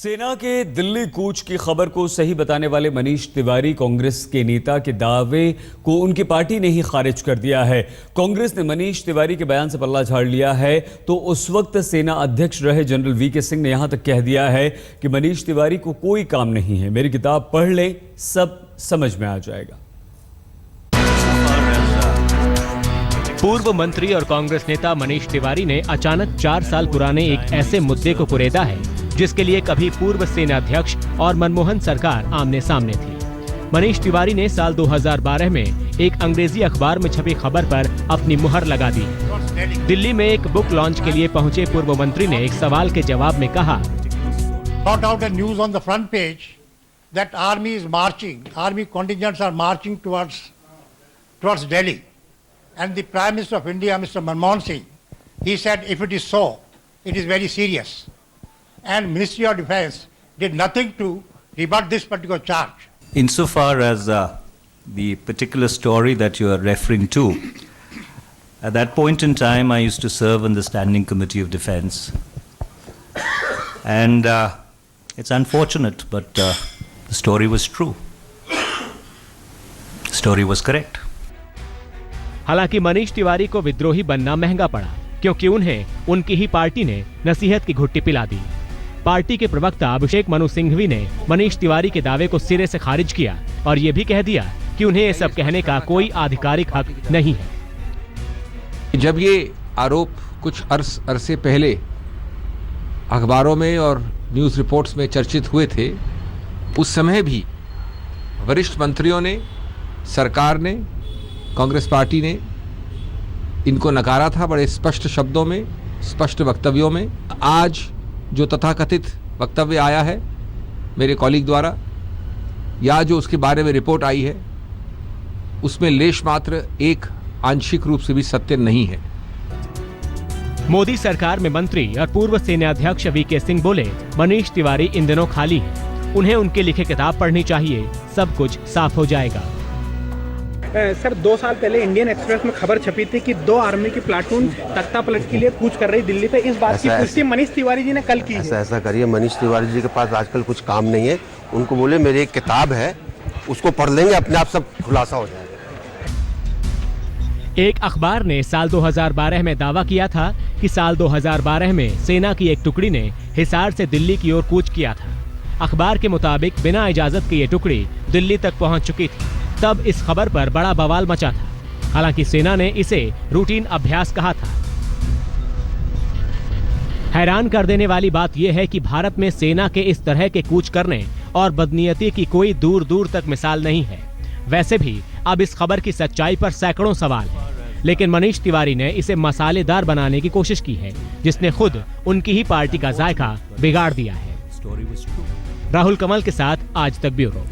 सेना के दिल्ली कूच की खबर को सही बताने वाले मनीष तिवारी कांग्रेस के नेता के दावे को उनकी पार्टी ने ही खारिज कर दिया है। कांग्रेस ने मनीष तिवारी के बयान से पल्ला झाड़ लिया है तो उस वक्त सेना अध्यक्ष रहे जनरल वीके सिंह ने यहां तक कह दिया है कि मनीष तिवारी को कोई काम नहीं है, मेरी किताब पढ़ लें, सब समझ में आ जाएगा। पूर्व मंत्री और कांग्रेस नेता मनीष तिवारी ने अचानक 4 साल पुराने एक ऐसे मुद्दे को कुरेदा है जिसके लिए कभी पूर्व सेनाध्यक्ष और मनमोहन सरकार आमने सामने थी। मनीष तिवारी ने साल 2012 में एक अंग्रेजी अखबार में छपी खबर पर अपनी मुहर लगा दी। दिल्ली में एक बुक लॉन्च के लिए पहुंचे पूर्व मंत्री ने एक सवाल के जवाब में कहा, Brought out a news on the front page that army is marching, army contingents are marching towards Delhi. And the Prime Minister of India, Mr. Manmohan Singh, he said if it is so, it is very serious. And Ministry of Defence did nothing to rebut this particular charge. Insofar as the particular story that you are referring to, at that point in time I used to serve on the Standing Committee of Defence. And it's unfortunate, but the story was true. The story was correct. हालांकि मनीष तिवारी को विद्रोही बनना महंगा पड़ा क्योंकि उन्हें उनकी ही party ने नसीहत की घुट्टी पिला दी। पार्टी के प्रवक्ता अभिषेक मनु सिंघवी ने मनीष तिवारी के दावे को सिरे से खारिज किया और ये भी कह दिया कि उन्हें ये सब कहने का कोई आधिकारिक हक नहीं है। जब ये आरोप कुछ अरसे पहले अखबारों में और न्यूज़ रिपोर्ट्स में चर्चित हुए थे, उस समय भी वरिष्ठ मंत्रियों ने, सरकार ने, कांग्रेस पार्टी ने इनको नकारा था बड़े स्पष्ट शब्दों में, स्पष्ट वक्तव्यों में। आज जो तथाकथित वक्तव्य आया है मेरे कॉलीग द्वारा या जो उसके बारे में रिपोर्ट आई है, उसमें लेश मात्र एक आंशिक रूप से भी सत्य नहीं है। मोदी सरकार में मंत्री और पूर्व सेनाध्यक्ष वीके सिंह बोले, मनीष तिवारी इन दिनों खाली हैं, उन्हें उनके लिखे किताब पढ़नी चाहिए, सब कुछ साफ हो जाएगा। सर 2 साल पहले इंडियन एक्सप्रेस में खबर छपी थी कि 2 आर्मी की प्लाटून तख्ता पलट के लिए कूच कर रही दिल्ली पे। इस बात की पुष्टि मनीष तिवारी जी ने कल की है। ऐसा करिए, मनीष तिवारी जी के पास आजकल कुछ काम नहीं है, उनको बोले मेरी एक किताब है, उसको पढ़ लेंगे, अपने आप सब खुलासा हो जाएगा। एक अखबार ने साल 2012 में दावा किया था कि साल 2012 में सेना की एक टुकड़ी ने हिसार से दिल्ली की ओर कूच किया था। अखबार के मुताबिक बिना इजाजत के ये टुकड़ी दिल्ली तक पहुंच चुकी थी। तब इस खबर पर बड़ा बवाल मचा था। हालांकि सेना ने इसे रूटीन अभ्यास कहा था। हैरान कर देने वाली बात यह है कि भारत में सेना के इस तरह के कूच करने और बदनीयती की कोई दूर दूर तक मिसाल नहीं है। वैसे भी अब इस खबर की सच्चाई पर सैकड़ों सवाल हैं, लेकिन मनीष तिवारी ने इसे मसालेदार बनाने की कोशिश की है, जिसने खुद उनकी ही पार्टी का जायका बिगाड़ दिया है। राहुल कमल के साथ आज तक ब्यूरो।